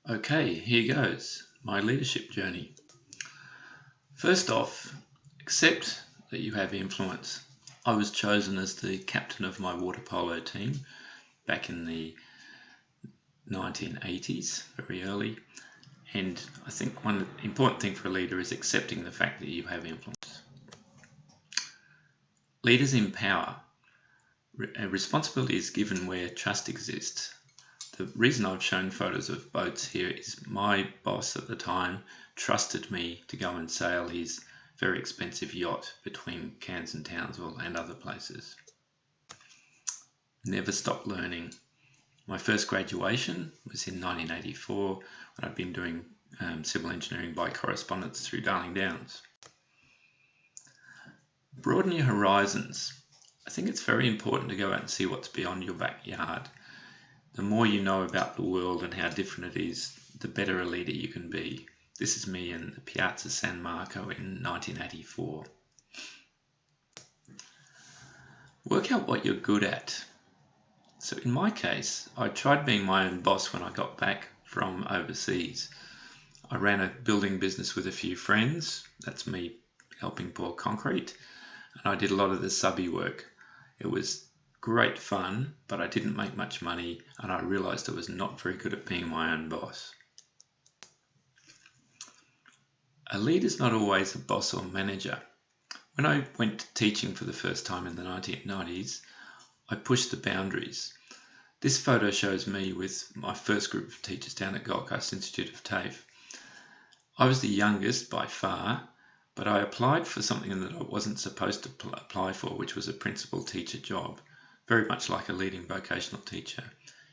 Okay, here goes my leadership journey. First off, accept that you have influence. I was chosen as the captain of my water polo team back in the 1980s, very early, and I think one important thing for a leader is accepting the fact that you have influence. Leaders empower. Responsibility is given where trust exists. The reason I've shown photos of boats here is my boss at the time trusted me to go and sail his very expensive yacht between Cairns and Townsville and other places. Never stop learning. My first graduation was in 1984 when I'd been doing civil engineering by correspondence through Darling Downs. Broaden your horizons. I think it's very important to go out and see what's beyond your backyard. The more you know about the world and how different it is, the better a leader you can be. This is me in the Piazza San Marco in 1984. Work out what you're good at. So in my case, I tried being my own boss when I got back from overseas. I ran a building business with a few friends. That's me helping pour concrete. And I did a lot of the subby work. It was great fun, but I didn't make much money, and I realized I was not very good at being my own boss. A leader's not always a boss or manager. When I went to teaching for the first time in the 1990s, I pushed the boundaries. This photo shows me with my first group of teachers down at Gold Coast Institute of TAFE. I was the youngest by far, but I applied for something that I wasn't supposed to apply for, which was a principal teacher job. Very much like a leading vocational teacher.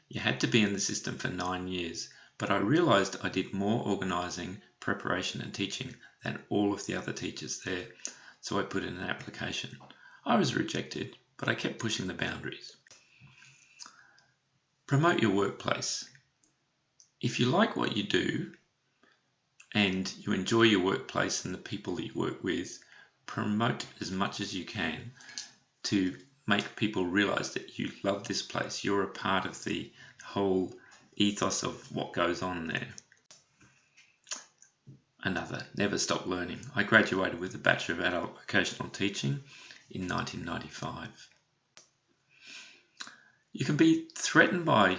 You had to be in the system for 9 years, but I realised I did more organising, preparation and teaching than all of the other teachers there, so I put in an application. I was rejected, but I kept pushing the boundaries. Promote your workplace. If you like what you do and you enjoy your workplace and the people that you work with, promote as much as you can to make people realize that you love this place. You're a part of the whole ethos of what goes on there. Another, never stop learning. I graduated with a Bachelor of Adult Vocational Teaching in 1995. You can be threatened by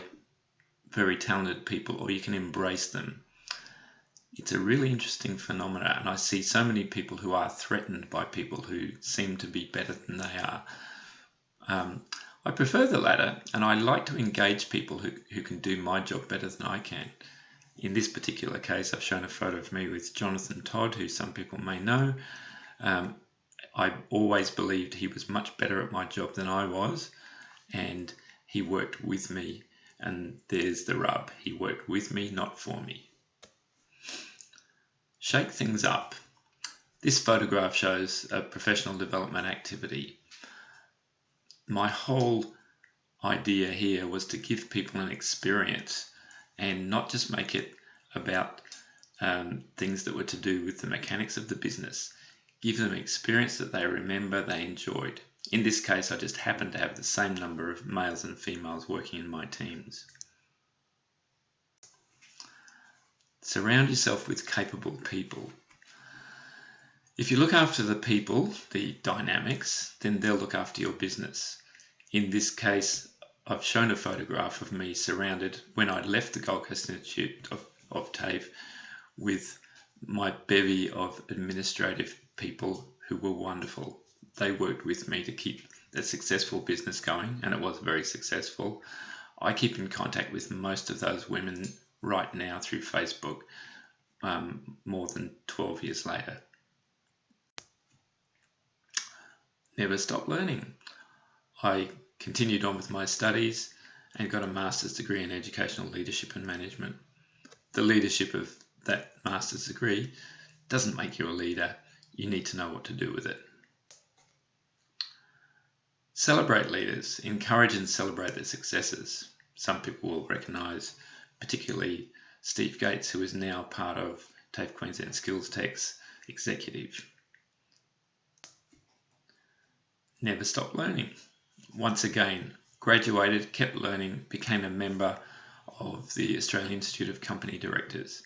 very talented people, or you can embrace them. It's a really interesting phenomenon, and I see so many people who are threatened by people who seem to be better than they are. I prefer the latter, and I like to engage people who can do my job better than I can. In this particular case, I've shown a photo of me with Jonathan Todd, who some people may know. I always believed he was much better at my job than I was, and he worked with me, and there's the rub. He worked with me, not for me. Shake things up. This photograph shows a professional development activity. My whole idea here was to give people an experience and not just make it about things that were to do with the mechanics of the business. Give them experience that they remember, they enjoyed. In this case, I just happened to have the same number of males and females working in my teams. Surround yourself with capable people. If you look after the people, the dynamics, then they'll look after your business. In this case, I've shown a photograph of me surrounded, when I left the Gold Coast Institute of TAFE, with my bevy of administrative people who were wonderful. They worked with me to keep a successful business going, and it was very successful. I keep in contact with most of those women right now through Facebook, more than 12 years later. Never stop learning. I continued on with my studies and got a master's degree in educational leadership and management. The leadership of that master's degree doesn't make you a leader. You need to know what to do with it. Celebrate leaders. Encourage and celebrate their successes. Some people will recognise, particularly Steve Gates, who is now part of TAFE Queensland Skills Tech's executive. Never stop learning. Once again, graduated, kept learning, became a member of the Australian Institute of Company Directors.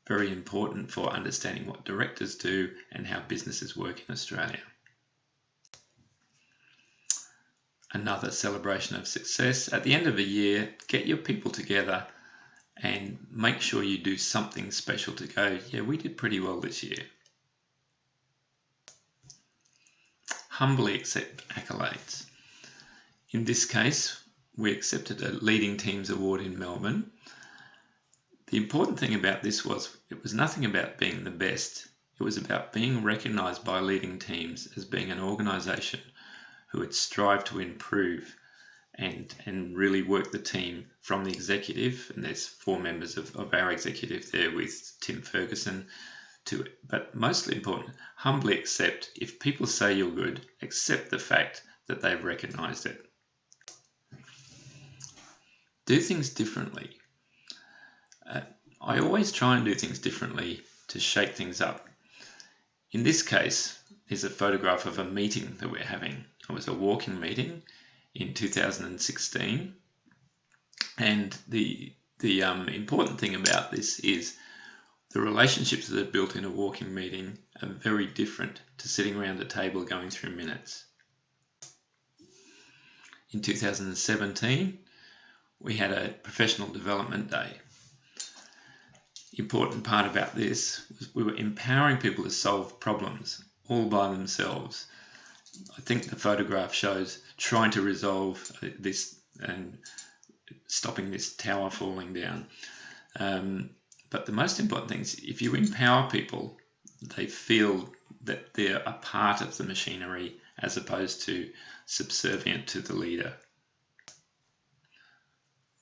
Very important for understanding what directors do and how businesses work in Australia. Another celebration of success. At the end of the year, get your people together and make sure you do something special to go, yeah, we did pretty well this year. Humbly accept accolades. In this case, we accepted a Leading Teams Award in Melbourne. The important thing about this was it was nothing about being the best. It was about being recognised by leading teams as being an organisation who had strived to improve and really work the team from the executive, and there's 4 members of our executive there with Tim Ferguson, but mostly important, humbly accept, if people say you're good, accept the fact that they've recognised it. Do things differently. I always try and do things differently to shake things up. In this case, there's a photograph of a meeting that we're having. It was a walking meeting in 2016, and the important thing about this is the relationships that are built in a walking meeting are very different to sitting around a table going through minutes. In 2017, we had a professional development day. The important part about this was we were empowering people to solve problems all by themselves. I think the photograph shows trying to resolve this and stopping this tower falling down. But the most important thing is if you empower people, they feel that they're a part of the machinery as opposed to subservient to the leader.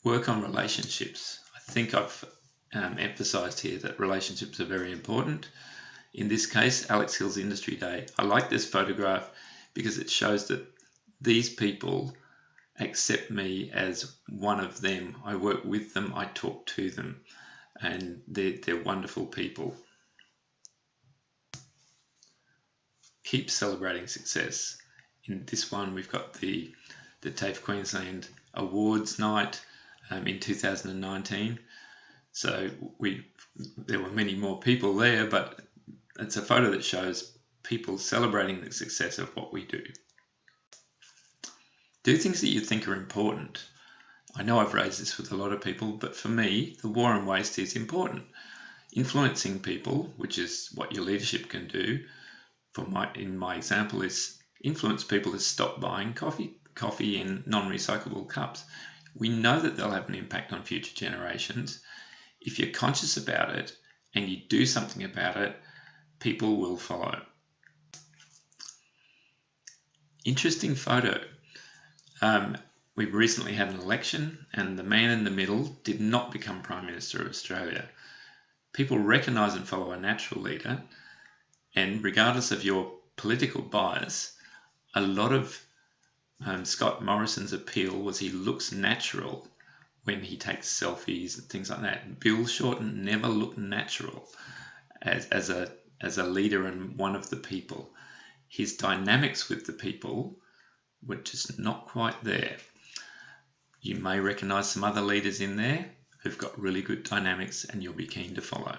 Work on relationships. I think I've emphasised here that relationships are very important. In this case, Alex Hill's Industry Day. I like this photograph because it shows that these people accept me as one of them. I work with them, I talk to them, and they're wonderful people. Keep celebrating success. In this one, we've got the TAFE Queensland Awards Night in 2019. So there were many more people there, but it's a photo that shows people celebrating the success of what we do. Do things that you think are important. I know I've raised this with a lot of people, but for me, the war on waste is important. Influencing people, which is what your leadership can do, in my example, is influence people to stop buying coffee in non-recyclable cups. We know that they'll have an impact on future generations. If you're conscious about it and you do something about it, people will follow. Interesting photo. We've recently had an election and the man in the middle did not become Prime Minister of Australia. People recognise and follow a natural leader, and regardless of your political bias, a lot of Scott Morrison's appeal was he looks natural when he takes selfies and things like that. Bill Shorten never looked natural as a leader and one of the people. His dynamics with the people were just not quite there. You may recognise some other leaders in there who've got really good dynamics and you'll be keen to follow.